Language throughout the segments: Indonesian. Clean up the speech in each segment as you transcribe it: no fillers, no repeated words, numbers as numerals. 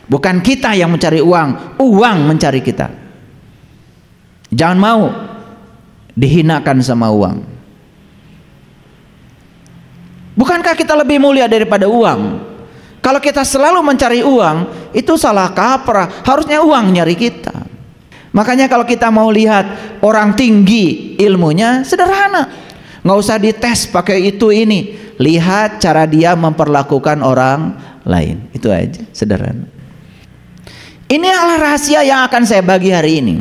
Bukan kita yang mencari uang, uang mencari kita. Jangan mau dihinakan sama uang. Bukankah kita lebih mulia daripada uang? Kalau kita selalu mencari uang, itu salah kaprah. Harusnya uang nyari kita. Makanya kalau kita mau lihat orang tinggi ilmunya, sederhana. Nggak usah dites pakai itu ini. Lihat cara dia memperlakukan orang lain. Itu aja, sederhana. Ini adalah rahasia yang akan saya bagi hari ini.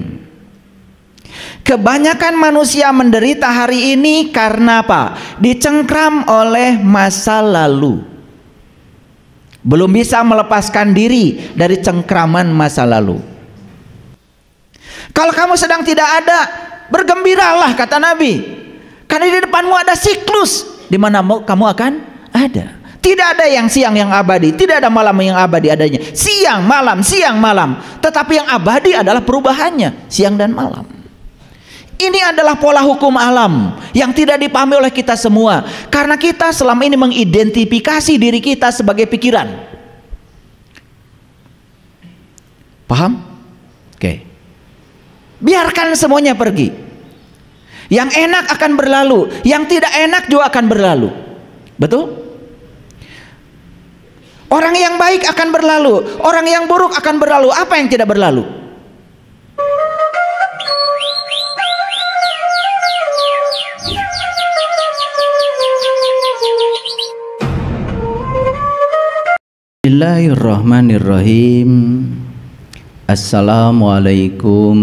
Kebanyakan manusia menderita hari ini karena apa? Dicengkram oleh masa lalu. Belum bisa melepaskan diri dari cengkraman masa lalu. Kalau kamu sedang tidak ada, bergembiralah kata Nabi. Karena di depanmu ada siklus di mana kamu akan ada. Tidak ada yang siang yang abadi, tidak ada malam yang abadi adanya. Siang, malam, siang, malam. Tetapi yang abadi adalah perubahannya, siang dan malam. Ini adalah pola hukum alam yang tidak dipahami oleh kita semua. Karena kita selama ini mengidentifikasi diri kita sebagai pikiran. Paham? Oke. Biarkan semuanya pergi. Yang enak akan berlalu, yang tidak enak juga akan berlalu. Betul? Orang yang baik akan berlalu, orang yang buruk akan berlalu. Apa yang tidak berlalu? Bismillahirrahmanirrahim. Assalamualaikum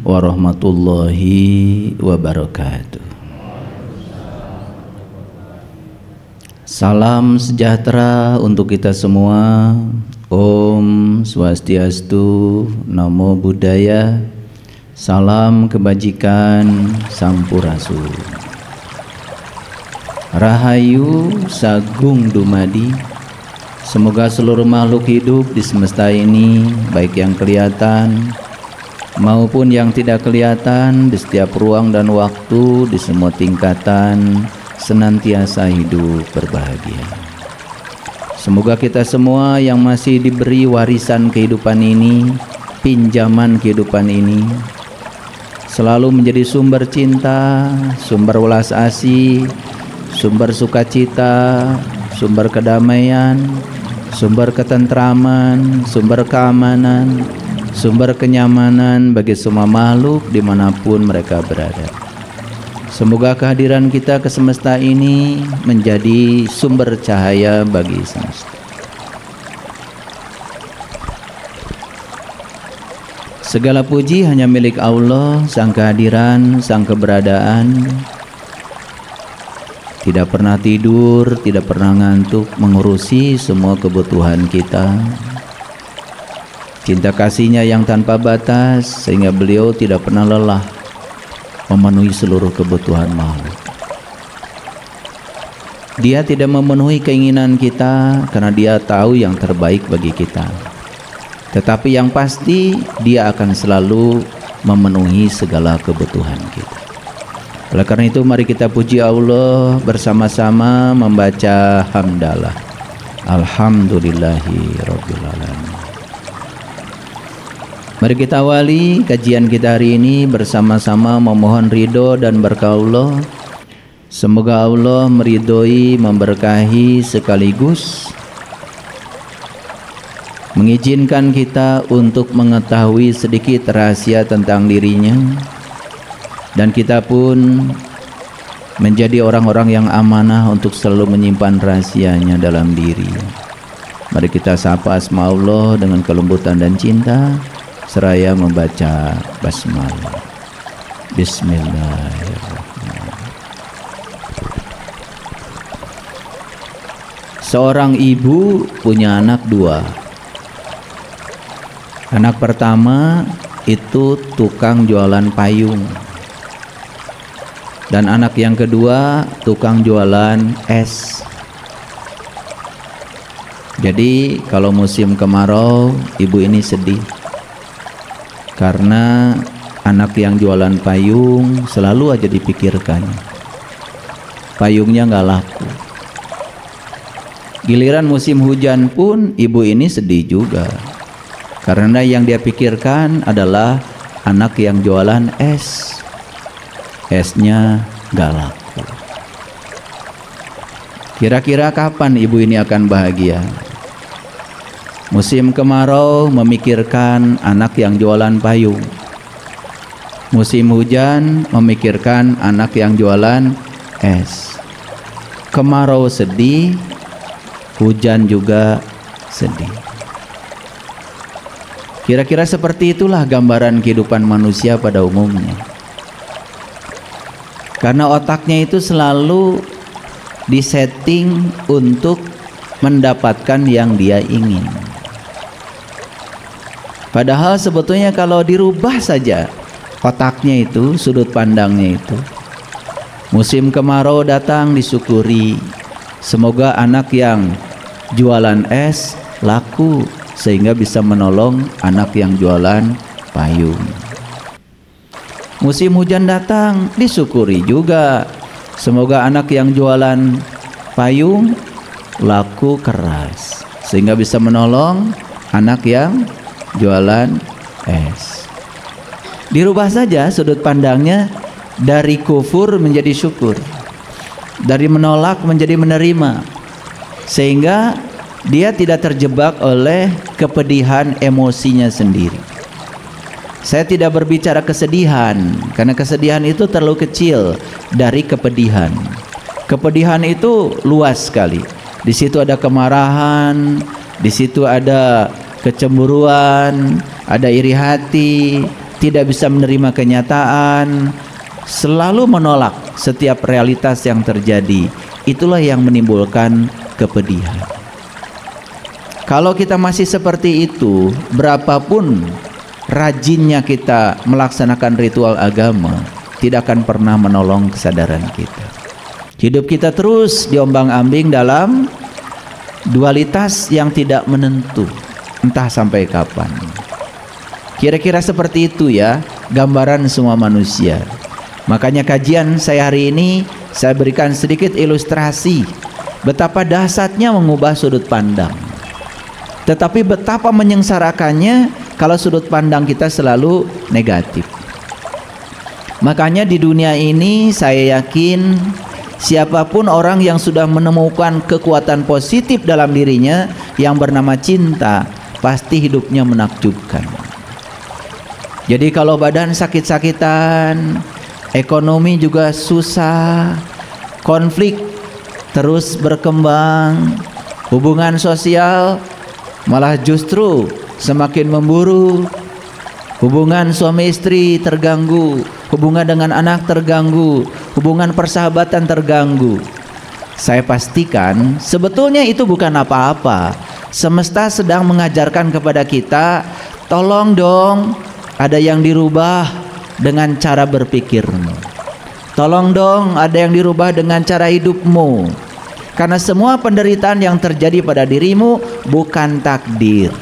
warahmatullahi wabarakatuh. Salam sejahtera untuk kita semua. Om Swastiastu, Namo Buddhaya. Salam kebajikan, Sampurasun. Rahayu Sagung Dumadi. Semoga seluruh makhluk hidup di semesta ini, baik yang kelihatan maupun yang tidak kelihatan, di setiap ruang dan waktu, di semua tingkatan, senantiasa hidup berbahagia. Semoga kita semua yang masih diberi warisan kehidupan ini, pinjaman kehidupan ini, selalu menjadi sumber cinta, sumber welas asih, sumber sukacita, sumber kedamaian, sumber ketentraman, sumber keamanan, sumber kenyamanan bagi semua makhluk dimanapun mereka berada. Semoga kehadiran kita ke semesta ini menjadi sumber cahaya bagi semesta. Segala puji hanya milik Allah, Sang kehadiran, Sang keberadaan. Tidak pernah tidur, tidak pernah ngantuk, mengurusi semua kebutuhan kita. Cinta kasihnya yang tanpa batas, sehingga beliau tidak pernah lelah memenuhi seluruh kebutuhan makhluk. Dia tidak memenuhi keinginan kita karena dia tahu yang terbaik bagi kita. Tetapi yang pasti dia akan selalu memenuhi segala kebutuhan kita. Oleh karena itu mari kita puji Allah bersama-sama membaca hamdalah. Alhamdulillahirabbil alamin. Mari kita awali kajian kita hari ini bersama-sama memohon ridho dan berkah Allah. Semoga Allah meridhoi, memberkahi sekaligus mengizinkan kita untuk mengetahui sedikit rahasia tentang dirinya, dan kita pun menjadi orang-orang yang amanah untuk selalu menyimpan rahasianya dalam diri. Mari kita sapa asma Allah dengan kelembutan dan cinta, seraya membaca basmalah. Bismillahirrahmanirrahim. Seorang ibu punya anak dua. Anak pertama itu tukang jualan payung, dan anak yang kedua tukang jualan es. Jadi kalau musim kemarau, ibu ini sedih karena anak yang jualan payung selalu aja dipikirkan. Payungnya nggak laku. Giliran musim hujan pun ibu ini sedih juga Karena yang dia pikirkan adalah anak yang jualan es. Esnya gak laku. Kira-kira kapan ibu ini akan bahagia? Musim kemarau memikirkan anak yang jualan payung. Musim hujan memikirkan anak yang jualan es. Kemarau sedih, hujan juga sedih. Kira-kira seperti itulah gambaran kehidupan manusia pada umumnya. Karena otaknya itu selalu disetting untuk mendapatkan yang dia ingin. Padahal sebetulnya kalau dirubah saja otaknya itu, sudut pandangnya itu, musim kemarau datang disyukuri, semoga anak yang jualan es laku sehingga bisa menolong anak yang jualan payung. Musim hujan datang disyukuri juga, semoga anak yang jualan payung laku keras sehingga bisa menolong anak yang jualan es. Dirubah saja sudut pandangnya, dari kufur menjadi syukur, dari menolak menjadi menerima, sehingga dia tidak terjebak oleh kepedihan emosinya sendiri. Saya tidak berbicara kesedihan, karena kesedihan itu terlalu kecil dari kepedihan. Kepedihan itu luas sekali. Di situ ada kemarahan, di situ ada kecemburuan, ada iri hati, tidak bisa menerima kenyataan, selalu menolak setiap realitas yang terjadi. Itulah yang menimbulkan kepedihan. Kalau kita masih seperti itu, berapapun rajinnya kita melaksanakan ritual agama, tidak akan pernah menolong kesadaran kita. Hidup kita terus diombang-ambing dalam dualitas yang tidak menentu, entah sampai kapan. Kira-kira seperti itu ya gambaran semua manusia. Makanya kajian saya hari ini saya berikan sedikit ilustrasi betapa dahsyatnya mengubah sudut pandang. Tetapi betapa menyengsarakannya kalau sudut pandang kita selalu negatif. Makanya di dunia ini saya yakin siapapun orang yang sudah menemukan kekuatan positif dalam dirinya yang bernama cinta, pasti hidupnya menakjubkan. Jadi kalau badan sakit-sakitan, ekonomi juga susah, konflik terus berkembang, hubungan sosial malah justru semakin memburuk, hubungan suami istri terganggu, hubungan dengan anak terganggu, hubungan persahabatan terganggu. Saya pastikan sebetulnya itu bukan apa-apa. Semesta sedang mengajarkan kepada kita, tolong dong ada yang dirubah dengan cara berpikirmu. Tolong dong ada yang dirubah dengan cara hidupmu. Karena semua penderitaan yang terjadi pada dirimu bukan takdir.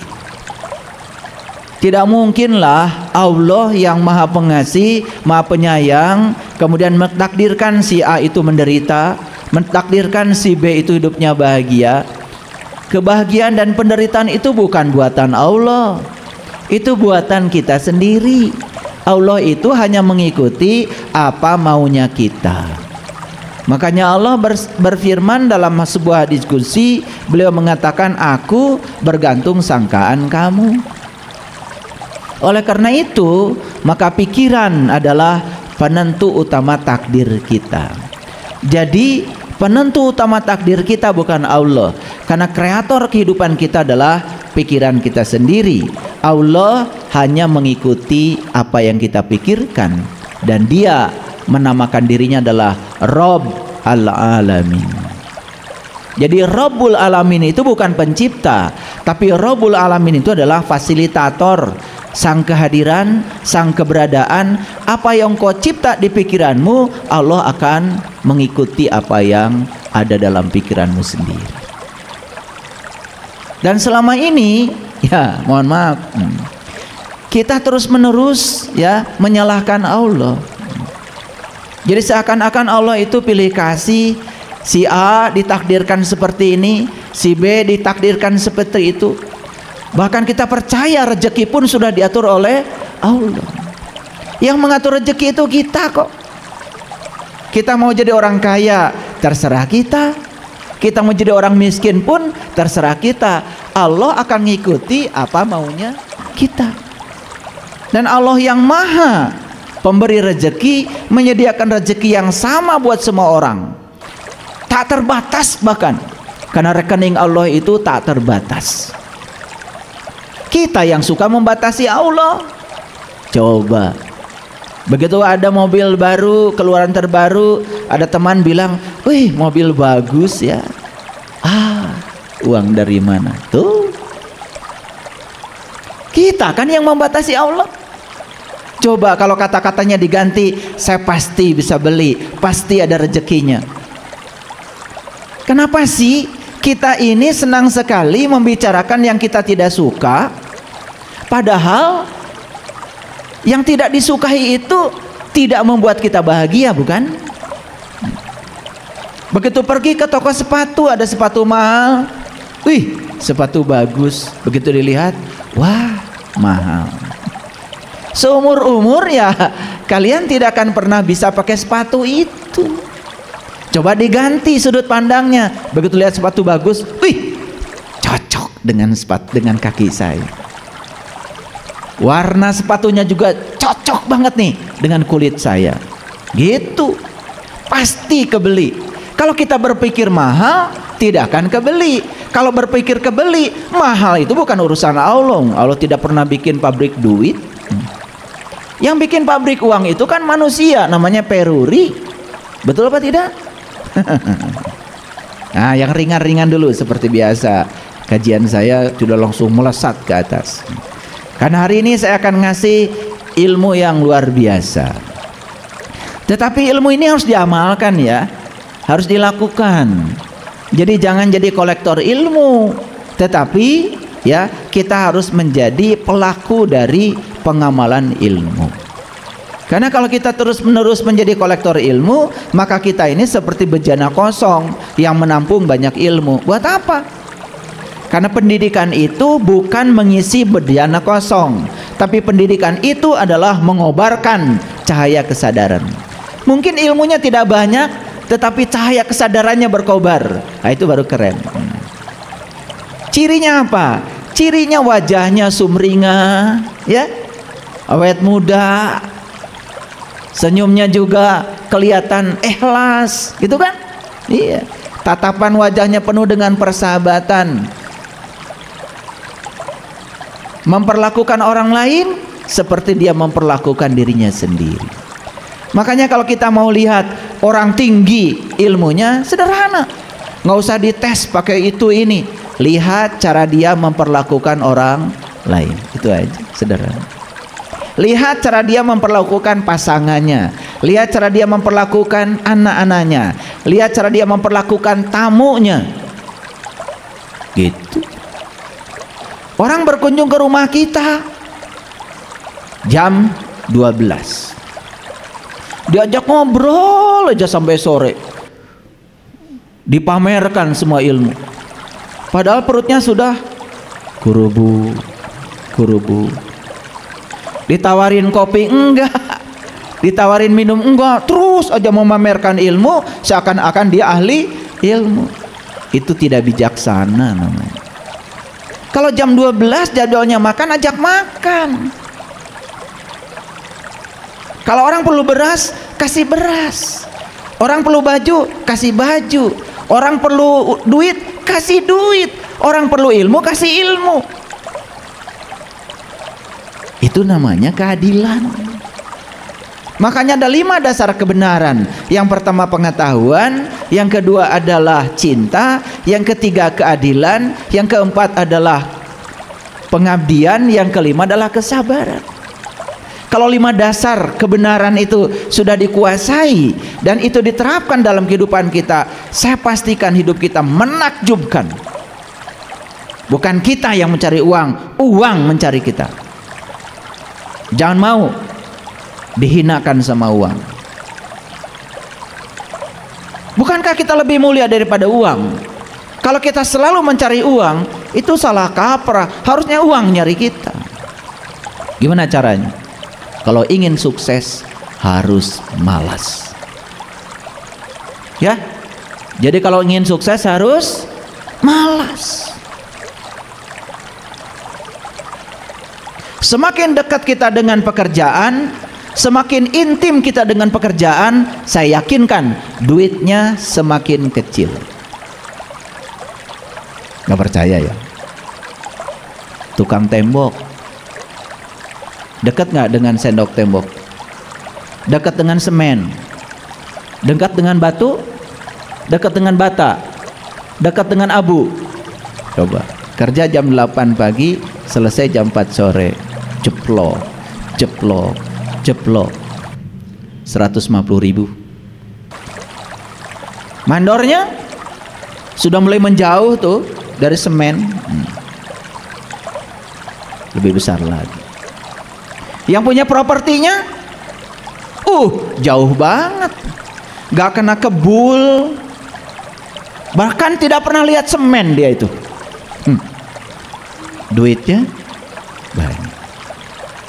Tidak mungkinlah Allah yang maha pengasih, maha penyayang, kemudian mentakdirkan si A itu menderita, mentakdirkan si B itu hidupnya bahagia. Kebahagiaan dan penderitaan itu bukan buatan Allah, itu buatan kita sendiri. Allah itu hanya mengikuti apa maunya kita. Makanya Allah berfirman dalam sebuah diskusi, beliau mengatakan, aku bergantung sangkaan kamu. Oleh karena itu, maka pikiran adalah penentu utama takdir kita. Jadi penentu utama takdir kita bukan Allah, karena kreator kehidupan kita adalah pikiran kita sendiri. Allah hanya mengikuti apa yang kita pikirkan, dan dia menamakan dirinya adalah Rabb al-Alamin. Jadi Rabbul Alamin itu bukan pencipta, tapi Rabbul Alamin itu adalah fasilitator, sang kehadiran, sang keberadaan. Apa yang kau cipta di pikiranmu, Allah akan mengikuti apa yang ada dalam pikiranmu sendiri. Dan selama ini, ya mohon maaf, kita terus menerus ya menyalahkan Allah. Jadi seakan-akan Allah itu pilih kasih, si A ditakdirkan seperti ini, si B ditakdirkan seperti itu. Bahkan kita percaya rezeki pun sudah diatur oleh Allah. Yang mengatur rezeki itu kita kok. Kita mau jadi orang kaya, terserah kita. Kita mau jadi orang miskin pun terserah kita. Allah akan ngikuti apa maunya kita. Dan Allah yang maha pemberi rezeki, menyediakan rezeki yang sama buat semua orang, tak terbatas bahkan, karena rekening Allah itu tak terbatas. Kita yang suka membatasi Allah. Coba, begitu ada mobil baru, keluaran terbaru, ada teman bilang, wih mobil bagus ya. Uang dari mana? Tuh, kita kan yang membatasi Allah. Coba kalau kata-katanya diganti, saya pasti bisa beli, pasti ada rezekinya. Kenapa sih kita ini senang sekali membicarakan yang kita tidak suka, padahal yang tidak disukai itu tidak membuat kita bahagia, bukan? Begitu pergi ke toko sepatu, ada sepatu mahal, wih sepatu bagus, begitu dilihat, wah mahal. Seumur-umur ya kalian tidak akan pernah bisa pakai sepatu itu. Coba diganti sudut pandangnya, begitu lihat sepatu bagus, wih cocok dengan dengan kaki saya. Warna sepatunya juga cocok banget nih dengan kulit saya. Gitu, pasti kebeli. Kalau kita berpikir mahal, tidak akan kebeli. Kalau berpikir kebeli, mahal itu bukan urusan Allah. Allah tidak pernah bikin pabrik duit. Yang bikin pabrik uang itu kan manusia, namanya peruri. Betul apa tidak? Nah, yang ringan-ringan dulu seperti biasa. Kajian saya sudah langsung melesat ke atas. Karena hari ini saya akan ngasih ilmu yang luar biasa. Tetapi ilmu ini harus diamalkan ya, harus dilakukan. Jadi jangan jadi kolektor ilmu, tetapi ya kita harus menjadi pelaku dari pengamalan ilmu. Karena kalau kita terus-menerus menjadi kolektor ilmu, maka kita ini seperti bejana kosong yang menampung banyak ilmu. Buat apa? Karena pendidikan itu bukan mengisi bejana kosong, tapi pendidikan itu adalah mengobarkan cahaya kesadaran. Mungkin ilmunya tidak banyak, tetapi cahaya kesadarannya berkobar. Nah, itu baru keren. Cirinya apa? Cirinya wajahnya sumringah, ya, awet muda, senyumnya juga kelihatan ikhlas, gitu kan? Iya. Tatapan wajahnya penuh dengan persahabatan. Memperlakukan orang lain seperti dia memperlakukan dirinya sendiri. Makanya kalau kita mau lihat orang tinggi ilmunya, sederhana. Nggak usah dites pakai itu ini. Lihat cara dia memperlakukan orang lain. Itu aja, sederhana. Lihat cara dia memperlakukan pasangannya. Lihat cara dia memperlakukan anak-anaknya. Lihat cara dia memperlakukan tamunya. Gitu. Orang berkunjung ke rumah kita jam 12. Diajak ngobrol aja sampai sore. Dipamerkan semua ilmu. Padahal perutnya sudah kurubu. Ditawarin kopi enggak, ditawarin minum enggak, terus aja memamerkan ilmu seakan-akan dia ahli ilmu. Itu tidak bijaksana namanya. Kalau jam 12 jadwalnya makan, ajak makan. Kalau orang perlu beras, kasih beras. Orang perlu baju, kasih baju. Orang perlu duit, kasih duit. Orang perlu ilmu, kasih ilmu. Itu namanya keadilan. Makanya ada 5 dasar kebenaran. Yang pertama pengetahuan, yang kedua adalah cinta, yang ketiga keadilan, yang keempat adalah pengabdian, yang kelima adalah kesabaran. Kalau 5 dasar kebenaran itu sudah dikuasai dan itu diterapkan dalam kehidupan kita, saya pastikan hidup kita menakjubkan. Bukan kita yang mencari uang, uang mencari kita. Jangan mau dihinakan sama uang. Bukankah kita lebih mulia daripada uang? Kalau kita selalu mencari uang, itu salah kaprah. Harusnya uang nyari kita. Gimana caranya? Kalau ingin sukses harus malas. Ya. Jadi kalau ingin sukses harus malas. Semakin dekat kita dengan pekerjaan, semakin intim kita dengan pekerjaan, saya yakinkan duitnya semakin kecil. Gak percaya ya? Tukang tembok, dekat gak dengan sendok tembok? Dekat dengan semen? Dekat dengan batu? Dekat dengan bata? Dekat dengan abu? Coba, kerja jam 8 pagi, selesai jam 4 sore. Jeplok, jeplok, jeplok. 150.000. Mandornya sudah mulai menjauh tuh dari semen. Lebih besar lagi. Yang punya propertinya jauh banget, gak kena kebul, bahkan tidak pernah lihat semen dia itu. Duitnya banyak.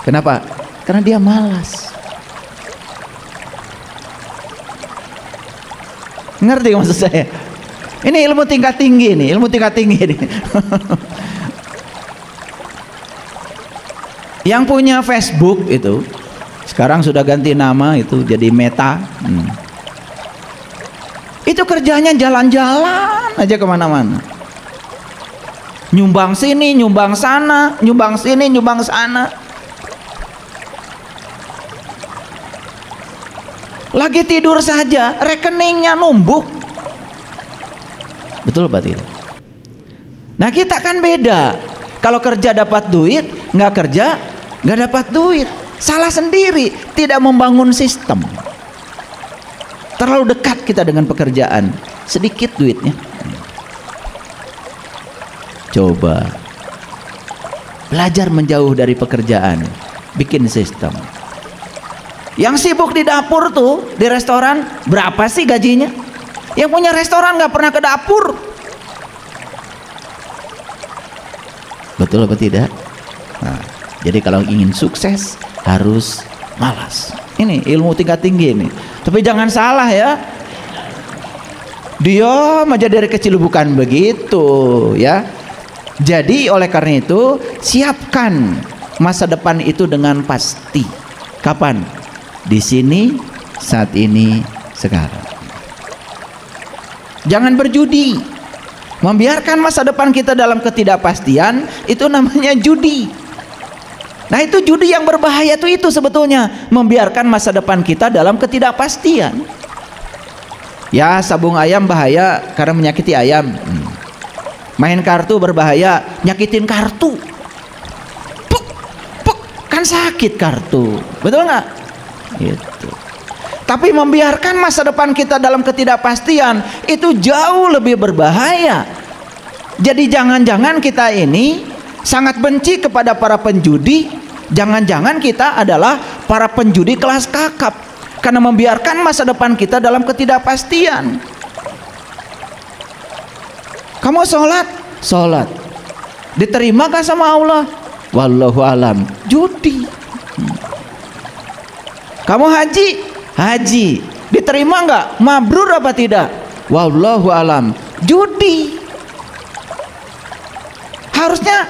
Kenapa? Karena dia malas. Ngerti maksud saya? Ini ilmu tingkat tinggi nih, ilmu tingkat tinggi nih. Yang punya Facebook itu sekarang sudah ganti nama itu jadi Meta. Itu kerjanya jalan-jalan aja kemana-mana. Nyumbang sini, nyumbang sana, nyumbang sini, nyumbang sana. Lagi tidur saja rekeningnya numbuk. Betul Pak Tidak? Nah kita kan beda. Kalau kerja dapat duit, nggak kerja nggak dapat duit. Salah sendiri, tidak membangun sistem. Terlalu dekat kita dengan pekerjaan, sedikit duitnya. Coba belajar menjauh dari pekerjaan, bikin sistem. Yang sibuk di dapur tuh, di restoran, berapa sih gajinya? Yang punya restoran nggak pernah ke dapur. Betul apa tidak? Nah, jadi kalau ingin sukses harus malas. Ini ilmu tingkat tinggi ini. Tapi jangan salah ya. Dia aja dari kecil bukan begitu ya. Jadi oleh karena itu siapkan masa depan itu dengan pasti. Kapan? Di sini, saat ini, sekarang. Jangan berjudi. Membiarkan masa depan kita dalam ketidakpastian itu namanya judi. Nah itu judi yang berbahaya itu sebetulnya, membiarkan masa depan kita dalam ketidakpastian. Ya sabung ayam bahaya karena menyakiti ayam. Main kartu berbahaya, nyakitin kartu. Puk, puk, kan sakit kartu, betul nggak? Gitu. Tapi membiarkan masa depan kita dalam ketidakpastian itu jauh lebih berbahaya. Jadi jangan-jangan kita ini sangat benci kepada para penjudi. Jangan-jangan kita adalah para penjudi kelas kakap karena membiarkan masa depan kita dalam ketidakpastian. Kamu sholat, diterimakah sama Allah? Wallahu alam, judi. Kamu haji, diterima nggak? Mabrur apa tidak? Wallahu alam, judi. Harusnya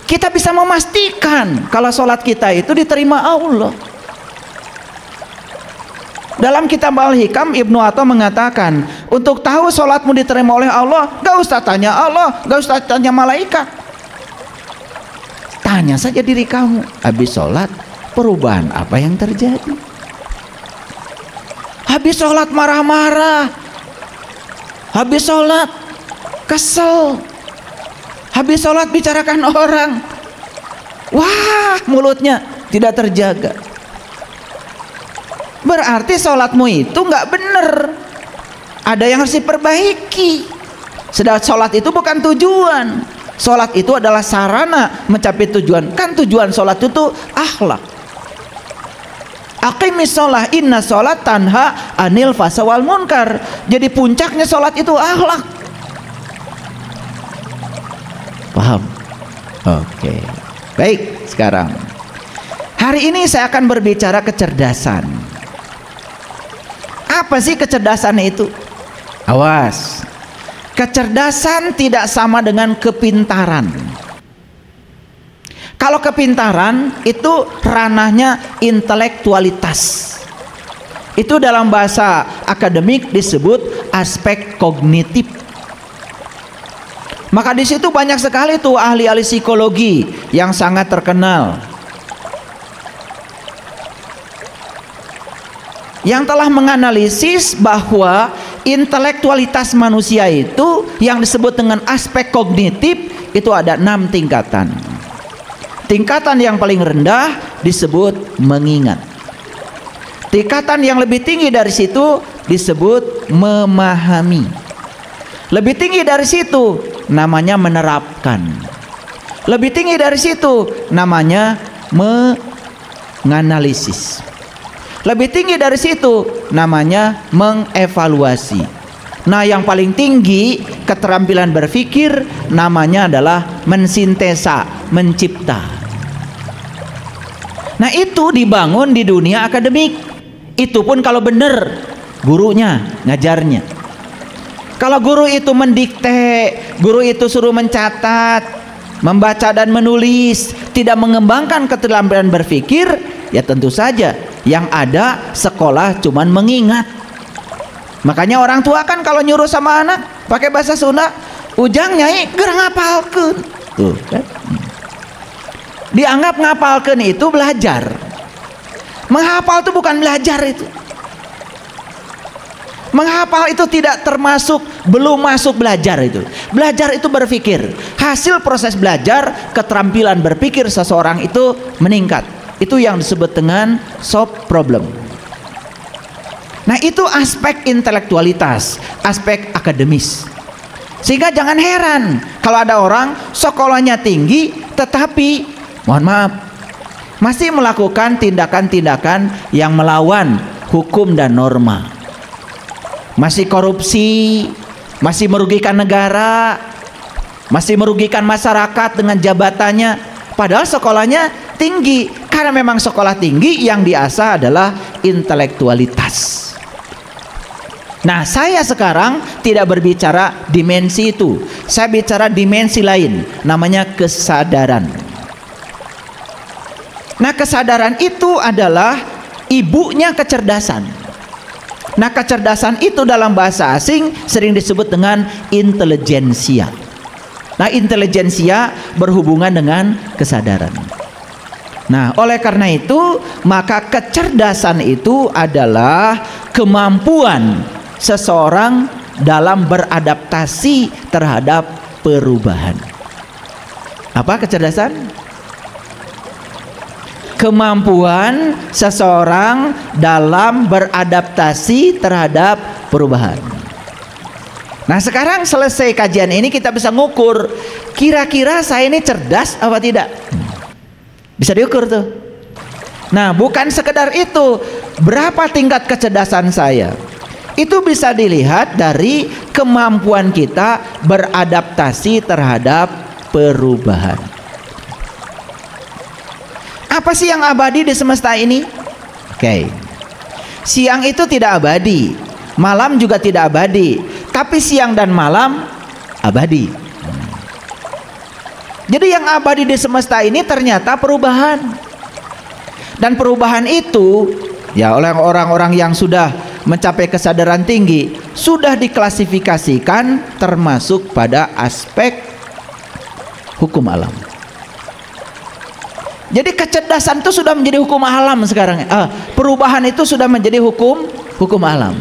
kita bisa memastikan kalau sholat kita itu diterima Allah. Dalam kitab Al-Hikam Ibnu Atha mengatakan, untuk tahu sholatmu diterima oleh Allah, gak usah tanya Allah, gak usah tanya malaikat. Tanya saja diri kamu, habis sholat perubahan apa yang terjadi? Habis sholat marah-marah, habis sholat kesel, habis sholat bicarakan orang, wah mulutnya tidak terjaga. Berarti sholatmu itu nggak bener, ada yang harus diperbaiki. Sedangkan sholat itu bukan tujuan. Sholat itu adalah sarana mencapai tujuan. Kan tujuan sholat itu akhlak. Aqimis sholat, inna sholat tanha anil fasa wal munkar. Jadi puncaknya sholat itu akhlak. Paham? Oke. Baik, sekarang hari ini saya akan berbicara kecerdasan. Apa sih kecerdasan itu? Awas, kecerdasan tidak sama dengan kepintaran. Kalau kepintaran itu ranahnya intelektualitas. Itu dalam bahasa akademik disebut aspek kognitif. Maka di situ banyak sekali tuh ahli-ahli psikologi yang sangat terkenal, yang telah menganalisis bahwa intelektualitas manusia itu yang disebut dengan aspek kognitif itu ada 6 tingkatan. Tingkatan yang paling rendah disebut mengingat. Tingkatan yang lebih tinggi dari situ disebut memahami. Lebih tinggi dari situ namanya menerapkan. Lebih tinggi dari situ namanya menganalisis. Lebih tinggi dari situ namanya mengevaluasi. Nah, yang paling tinggi keterampilan berpikir namanya adalah mensintesa, mencipta. Nah, itu dibangun di dunia akademik. Itu pun kalau benar gurunya ngajarnya. Kalau guru itu mendikte, guru itu suruh mencatat, membaca dan menulis, tidak mengembangkan keterampilan berpikir, ya tentu saja yang ada sekolah cuman mengingat. Makanya orang tua kan kalau nyuruh sama anak pakai bahasa Sunda, ujang nyai gerang ngapalkeun. Tuh kan. Dianggap ngapalkeun itu belajar. Menghafal itu bukan belajar itu. Menghafal itu tidak termasuk, belum masuk belajar itu. Belajar itu berpikir. Hasil proses belajar, keterampilan berpikir seseorang itu meningkat. Itu yang disebut dengan solve problem. Nah, itu aspek intelektualitas, aspek akademis. Sehingga jangan heran kalau ada orang sekolahnya tinggi tetapi mohon maaf masih melakukan tindakan-tindakan yang melawan hukum dan norma. Masih korupsi, masih merugikan negara, masih merugikan masyarakat dengan jabatannya, padahal sekolahnya tinggi. Karena memang sekolah tinggi yang diasah adalah intelektualitas. Nah, saya sekarang tidak berbicara dimensi itu. Saya bicara dimensi lain, namanya kesadaran. Nah, kesadaran itu adalah ibunya kecerdasan. Nah, kecerdasan itu dalam bahasa asing sering disebut dengan intelijensia. Nah, intelijensia berhubungan dengan kesadaran. Nah, oleh karena itu, maka kecerdasan itu adalah kemampuan seseorang dalam beradaptasi terhadap perubahan. Apa kecerdasan? Kemampuan seseorang dalam beradaptasi terhadap perubahan. Nah, sekarang selesai kajian ini kita bisa ngukur kira-kira saya ini cerdas apa tidak. Bisa diukur tuh. Nah, bukan sekedar itu, berapa tingkat kecerdasan saya. Itu bisa dilihat dari kemampuan kita beradaptasi terhadap perubahan. Apa sih yang abadi di semesta ini? Oke. Siang itu tidak abadi, malam juga tidak abadi, tapi siang dan malam abadi. Jadi yang abadi di semesta ini ternyata perubahan. Dan perubahan itu ya oleh orang-orang yang sudah mencapai kesadaran tinggi sudah diklasifikasikan termasuk pada aspek hukum alam. Jadi kecerdasan itu sudah menjadi hukum alam sekarang. Perubahan itu sudah menjadi hukum alam.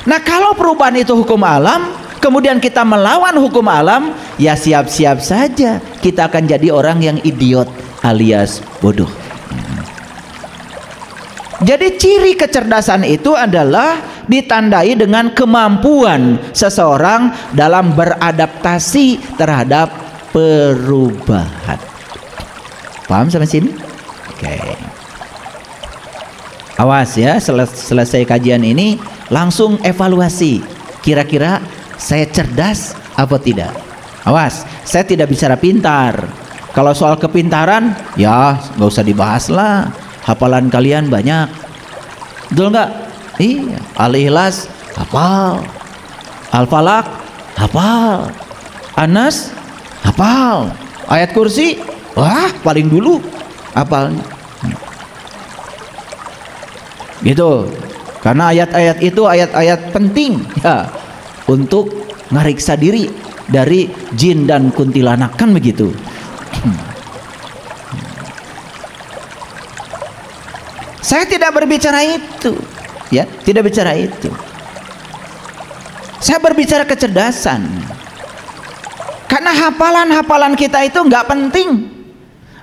Nah, kalau perubahan itu hukum alam, kemudian kita melawan hukum alam, ya siap-siap saja kita akan jadi orang yang idiot alias bodoh. Jadi ciri kecerdasan itu adalah ditandai dengan kemampuan seseorang dalam beradaptasi terhadap perubahan. Paham sampai sini? Oke. Awas ya, selesai kajian ini langsung evaluasi. Kira-kira saya cerdas apa tidak? Awas, saya tidak bicara pintar. Kalau soal kepintaran, ya nggak usah dibahas lah. Hafalan kalian banyak, betul nggak? Iya. Al-Ikhlas hafal, Al-Falaq hafal, Anas hafal, ayat kursi, wah paling dulu hafalnya. Gitu. Karena ayat-ayat itu ayat-ayat penting ya untuk ngariksa diri dari jin dan kuntilanak, kan begitu. Saya tidak berbicara itu, ya, tidak bicara itu. Saya berbicara kecerdasan. Karena hafalan-hafalan kita itu nggak penting,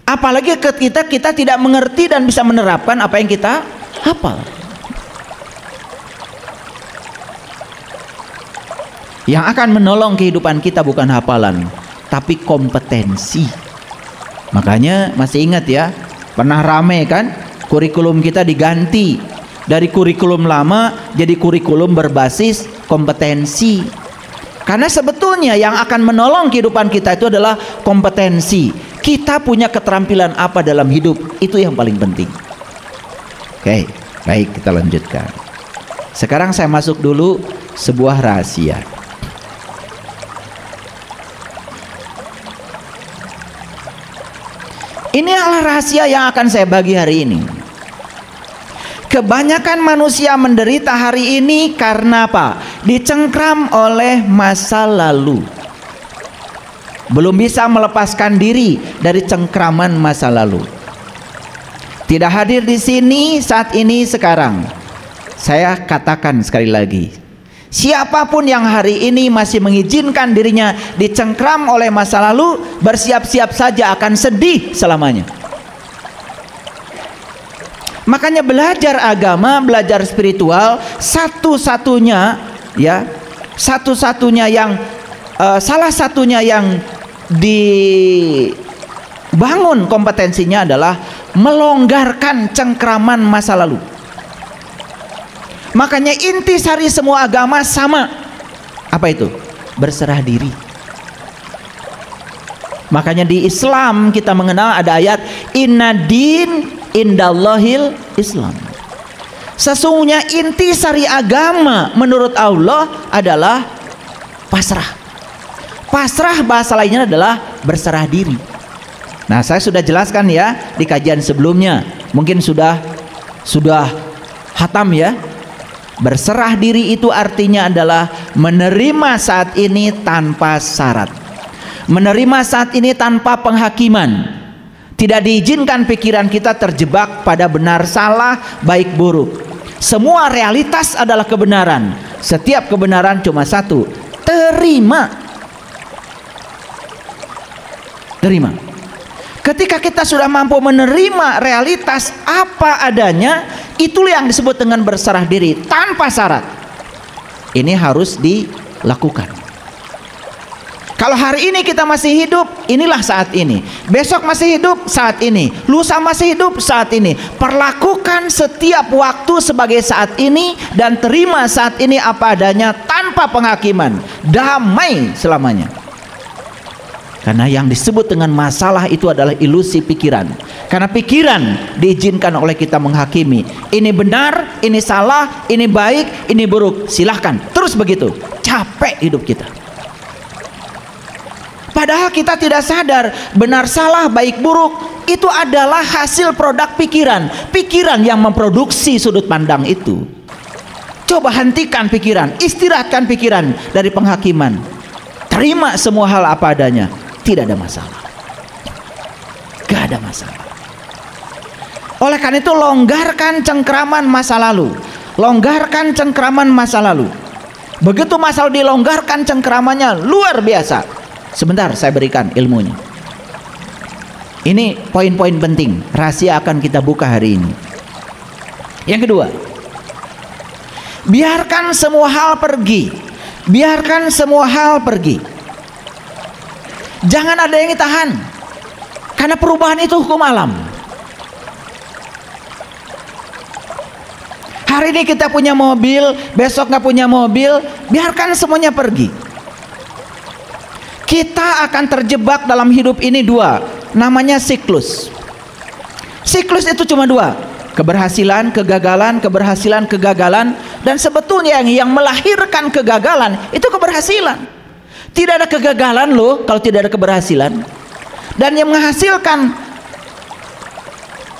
apalagi ketika kita tidak mengerti dan bisa menerapkan apa yang kita hafal. Yang akan menolong kehidupan kita bukan hafalan, tapi kompetensi. Makanya masih ingat ya, pernah rame kan, kurikulum kita diganti dari kurikulum lama jadi kurikulum berbasis kompetensi. Karena sebetulnya yang akan menolong kehidupan kita itu adalah kompetensi. Kita punya keterampilan apa dalam hidup, itu yang paling penting. Oke, baik, kita lanjutkan. Sekarang saya masuk dulu sebuah rahasia. Ini adalah rahasia yang akan saya bagi hari ini. Kebanyakan manusia menderita hari ini karena apa? Dicengkram oleh masa lalu. Belum bisa melepaskan diri dari cengkraman masa lalu. Tidak hadir di sini saat ini sekarang. Saya katakan sekali lagi, siapapun yang hari ini masih mengizinkan dirinya dicengkram oleh masa lalu, bersiap-siap saja akan sedih selamanya. Makanya belajar agama, belajar spiritual, satu-satunya ya, salah satunya yang dibangun kompetensinya adalah melonggarkan cengkraman masa lalu. Makanya intisari semua agama sama. Apa itu? Berserah diri. Makanya di Islam kita mengenal ada ayat inna din indallahil Islam. Sesungguhnya intisari agama menurut Allah adalah pasrah. Pasrah bahasa lainnya adalah berserah diri. Nah, saya sudah jelaskan ya di kajian sebelumnya. Mungkin sudah hatam ya. Berserah diri itu artinya adalah menerima saat ini tanpa syarat. Menerima saat ini tanpa penghakiman. Tidak diizinkan pikiran kita terjebak pada benar salah, baik buruk. Semua realitas adalah kebenaran. Setiap kebenaran cuma satu, terima. Terima. Ketika kita sudah mampu menerima realitas apa adanya, itulah yang disebut dengan berserah diri tanpa syarat. Ini harus dilakukan. Kalau hari ini kita masih hidup, inilah saat ini. Besok masih hidup, saat ini. Lusa masih hidup, saat ini. Perlakukan setiap waktu sebagai saat ini dan terima saat ini apa adanya tanpa penghakiman. Damai selamanya. Karena yang disebut dengan masalah itu adalah ilusi pikiran. Karena pikiran diizinkan oleh kita menghakimi. Ini benar, ini salah, ini baik, ini buruk. Silahkan, terus begitu. Capek hidup kita. Padahal kita tidak sadar benar salah baik buruk itu adalah hasil produk pikiran. Pikiran yang memproduksi sudut pandang itu. Coba hentikan pikiran, istirahatkan pikiran dari penghakiman. Terima semua hal apa adanya. Tidak ada masalah. Gak ada masalah. Oleh karena itu longgarkan cengkraman masa lalu. Longgarkan cengkraman masa lalu. Begitu masa lalu dilonggarkan cengkramannya luar biasa. Sebentar saya berikan ilmunya. Ini poin-poin penting, rahasia akan kita buka hari ini. Yang kedua, biarkan semua hal pergi. Biarkan semua hal pergi. Jangan ada yang ditahan. Karena perubahan itu hukum alam. Hari ini kita punya mobil, besok nggak punya mobil, biarkan semuanya pergi. Kita akan terjebak dalam hidup ini dua, namanya siklus. Siklus itu cuma dua, keberhasilan, kegagalan, keberhasilan, kegagalan. Dan sebetulnya yang melahirkan kegagalan itu keberhasilan. Tidak ada kegagalan loh kalau tidak ada keberhasilan. Dan yang menghasilkan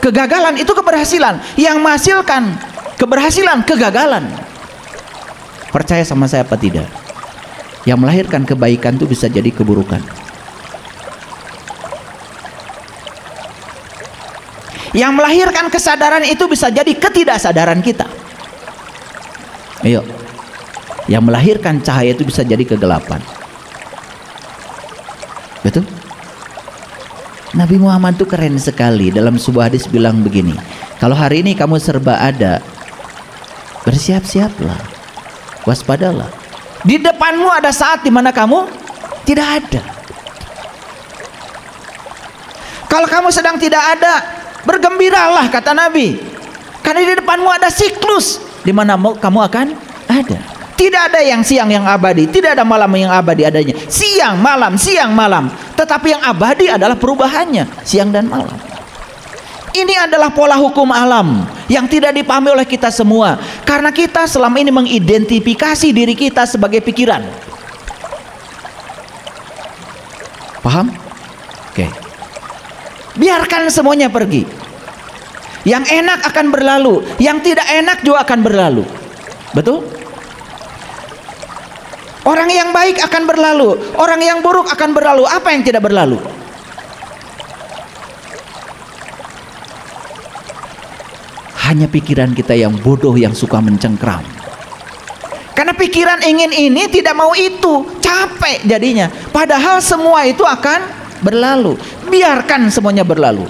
kegagalan itu keberhasilan. Yang menghasilkan keberhasilan, kegagalan. Percaya sama saya apa tidak? Yang melahirkan kebaikan itu bisa jadi keburukan. Yang melahirkan kesadaran itu bisa jadi ketidaksadaran kita. Ayo. Yang melahirkan cahaya itu bisa jadi kegelapan. Betul? Nabi Muhammad itu keren sekali. Dalam sebuah hadis bilang begini, kalau hari ini kamu serba ada, bersiap-siaplah, waspadalah. Di depanmu ada saat dimana kamu tidak ada. Kalau kamu sedang tidak ada, bergembiralah, kata Nabi, karena di depanmu ada siklus di mana kamu akan ada. Tidak ada yang siang yang abadi, tidak ada malam yang abadi adanya. Siang malam, siang malam. Tetapi yang abadi adalah perubahannya, siang dan malam. Ini adalah pola hukum alam yang tidak dipahami oleh kita semua, karena kita selama ini mengidentifikasi diri kita sebagai pikiran. Paham? Oke. Biarkan semuanya pergi. Yang enak akan berlalu, yang tidak enak juga akan berlalu. Betul? Orang yang baik akan berlalu, orang yang buruk akan berlalu. Apa yang tidak berlalu? Hanya pikiran kita yang bodoh yang suka mencengkram. Karena pikiran ingin ini, tidak mau itu, capek jadinya. Padahal semua itu akan berlalu. Biarkan semuanya berlalu.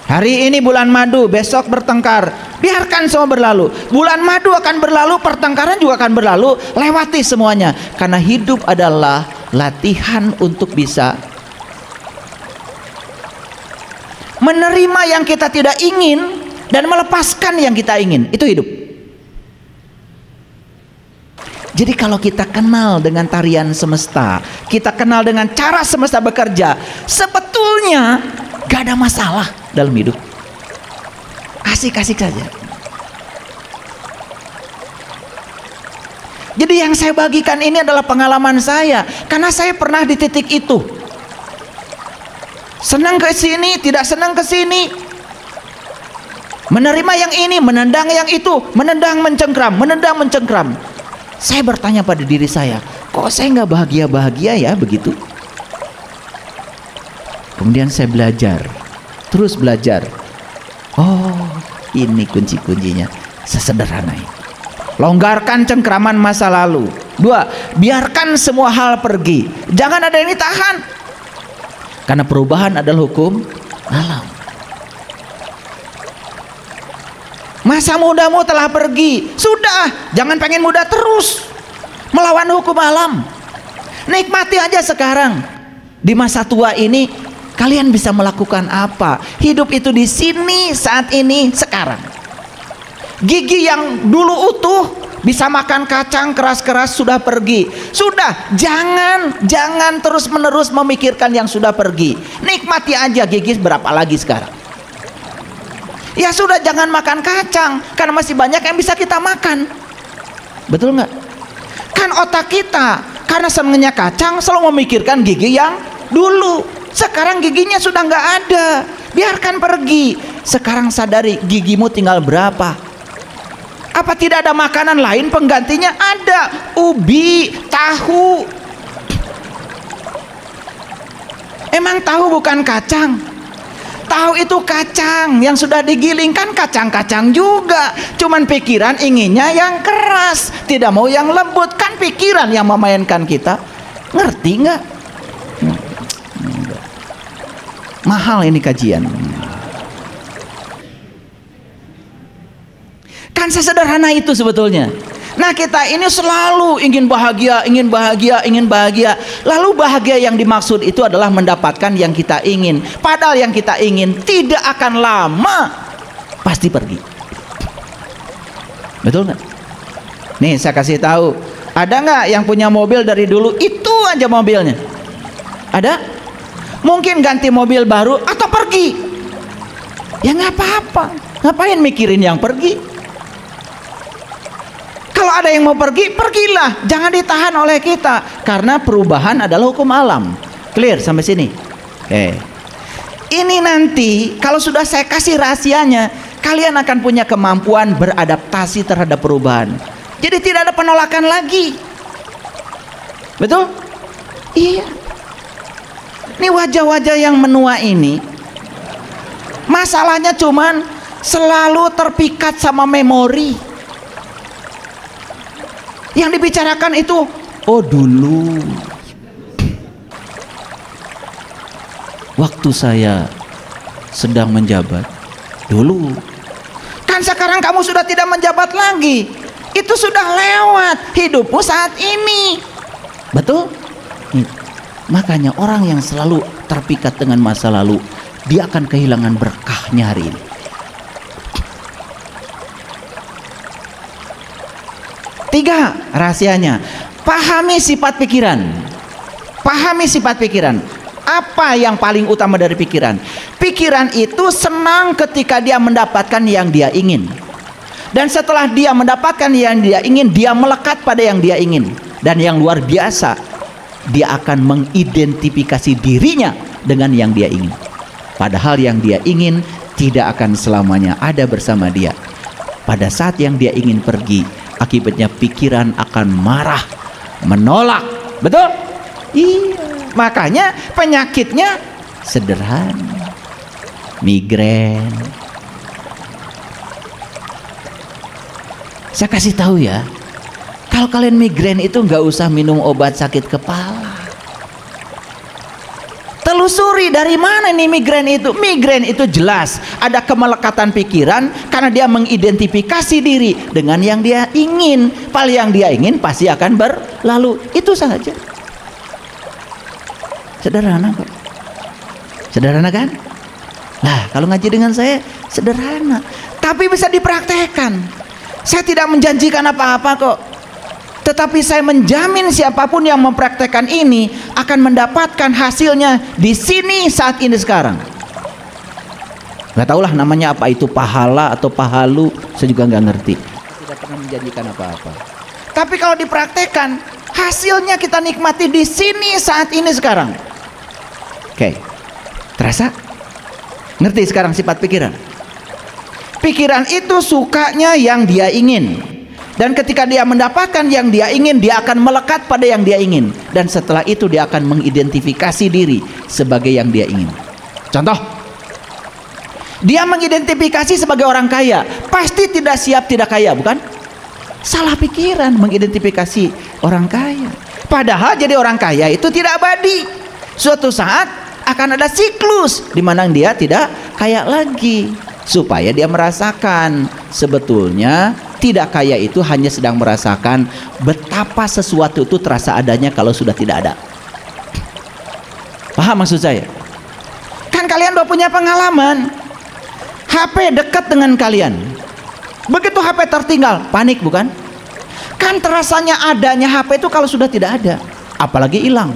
Hari ini bulan madu, besok bertengkar. Biarkan semua berlalu. Bulan madu akan berlalu, pertengkaran juga akan berlalu. Lewati semuanya. Karena hidup adalah latihan untuk bisa menerima yang kita tidak ingin dan melepaskan yang kita ingin. Itu hidup. Jadi kalau kita kenal dengan tarian semesta, kita kenal dengan cara semesta bekerja, sebetulnya gak ada masalah dalam hidup. Asik-asik saja. Jadi yang saya bagikan ini adalah pengalaman saya, karena saya pernah di titik itu. Senang ke sini, tidak senang ke sini. Menerima yang ini, menendang yang itu, menendang mencengkram, menendang mencengkram. Saya bertanya pada diri saya, kok saya nggak bahagia-bahagia ya begitu? Kemudian saya belajar, terus belajar. Oh, ini kunci-kuncinya, sesederhana ini. Longgarkan cengkraman masa lalu. 2, biarkan semua hal pergi. Jangan ada yang ditahan. Karena perubahan adalah hukum alam. Masa mudamu telah pergi. Sudah, jangan pengen muda terus. Melawan hukum alam. Nikmati aja sekarang. Di masa tua ini kalian bisa melakukan apa? Hidup itu di sini, saat ini, sekarang. Gigi yang dulu utuh bisa makan kacang keras-keras sudah pergi. Sudah, jangan terus-menerus memikirkan yang sudah pergi. Nikmati aja gigi berapa lagi sekarang. Ya sudah, jangan makan kacang karena masih banyak yang bisa kita makan. Betul nggak? Kan otak kita karena senangnya kacang selalu memikirkan gigi yang dulu. Sekarang giginya sudah nggak ada. Biarkan pergi. Sekarang sadari gigimu tinggal berapa. Apa tidak ada makanan lain penggantinya? Ada. Ubi, tahu. Emang tahu bukan kacang? Tahu itu kacang yang sudah digiling, kan kacang-kacang juga. Cuman pikiran inginnya yang keras, tidak mau yang lembut. Kan pikiran yang memainkan kita. Ngerti nggak? Mahal ini kajian. Kan sesederhana itu sebetulnya. Nah, kita ini selalu ingin bahagia, ingin bahagia, ingin bahagia. Lalu bahagia yang dimaksud itu adalah mendapatkan yang kita ingin. Padahal yang kita ingin tidak akan lama, pasti pergi. Betul nggak? Nih saya kasih tahu, Ada nggak yang punya mobil dari dulu itu aja mobilnya? Ada? Mungkin ganti mobil baru atau pergi. Ya nggak apa-apa. Ngapain mikirin yang pergi? Kalau ada yang mau pergi, pergilah. Jangan ditahan oleh kita. Karena perubahan adalah hukum alam. Clear sampai sini? Oke. Ini nanti kalau sudah saya kasih rahasianya, kalian akan punya kemampuan beradaptasi terhadap perubahan. Jadi tidak ada penolakan lagi. Betul? Iya. Ini wajah-wajah yang menua ini, masalahnya cuman selalu terpikat sama memori. Yang dibicarakan itu, oh dulu waktu saya sedang menjabat, dulu. Kan sekarang kamu sudah tidak menjabat lagi. Itu sudah lewat hidupmu saat ini. Betul? Makanya orang yang selalu terpikat dengan masa lalu, dia akan kehilangan berkahnya hari ini. Tiga rahasianya, pahami sifat pikiran. Pahami sifat pikiran. Apa yang paling utama dari pikiran? Pikiran itu senang ketika dia mendapatkan yang dia ingin. Dan setelah dia mendapatkan yang dia ingin, dia melekat pada yang dia ingin. Dan yang luar biasa, dia akan mengidentifikasi dirinya dengan yang dia ingin. Padahal yang dia ingin tidak akan selamanya ada bersama dia. Pada saat yang dia ingin pergi, akibatnya pikiran akan marah, menolak. Betul? Iya. Makanya penyakitnya sederhana. Migrain. Saya kasih tahu ya, kalau kalian migrain itu nggak usah minum obat sakit kepala. Telusuri dari mana nih migrain itu. Migrain itu jelas ada kemelekatan pikiran karena dia mengidentifikasi diri dengan yang dia ingin. Paling yang dia ingin pasti akan berlalu. Itu saja. Sederhana kok. Sederhana kan? Nah, kalau ngaji dengan saya sederhana, tapi bisa dipraktekkan. Saya tidak menjanjikan apa-apa kok, tetapi saya menjamin siapapun yang mempraktekkan ini akan mendapatkan hasilnya di sini saat ini sekarang. Gak tahulah namanya apa itu, pahala atau pahalu, saya juga nggak ngerti. Tidak pernah menjanjikan apa-apa. Tapi kalau dipraktekkan, hasilnya kita nikmati di sini saat ini sekarang. Oke, terasa? Ngerti sekarang sifat pikiran? Pikiran itu sukanya yang dia ingin. Dan ketika dia mendapatkan yang dia ingin, dia akan melekat pada yang dia ingin. Dan setelah itu dia akan mengidentifikasi diri sebagai yang dia ingin. Contoh, dia mengidentifikasi sebagai orang kaya. Pasti tidak siap tidak kaya, bukan? Salah pikiran mengidentifikasi orang kaya. Padahal jadi orang kaya itu tidak abadi. Suatu saat akan ada siklus di mana dia tidak kaya lagi. Supaya dia merasakan sebetulnya tidak kaya itu hanya sedang merasakan betapa sesuatu itu terasa adanya kalau sudah tidak ada. Paham maksud saya? Kan kalian udah punya pengalaman, HP dekat dengan kalian, begitu HP tertinggal panik bukan? Kan terasanya adanya HP itu kalau sudah tidak ada, apalagi hilang.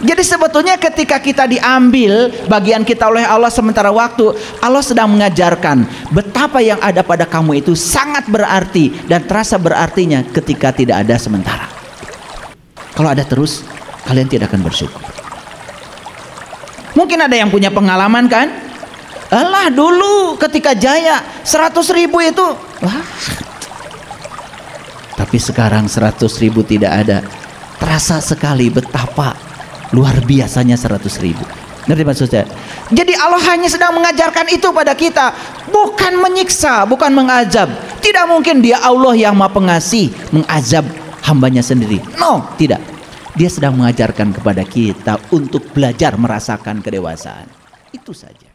Jadi sebetulnya ketika kita diambil bagian kita oleh Allah sementara waktu, Allah sedang mengajarkan betapa yang ada pada kamu itu sangat berarti dan terasa berartinya ketika tidak ada sementara. Kalau ada terus, kalian tidak akan bersyukur. Mungkin ada yang punya pengalaman kan? Alah dulu ketika jaya 100.000 itu, wah. Tapi sekarang 100.000 tidak ada. Terasa sekali betapa luar biasanya 100.000. Ngerti maksud saya? Jadi Allah hanya sedang mengajarkan itu pada kita, bukan menyiksa, bukan mengazab. Tidak mungkin dia Allah yang Maha Pengasih mengazab hambanya sendiri. No, tidak. Dia sedang mengajarkan kepada kita untuk belajar merasakan kedewasaan. Itu saja.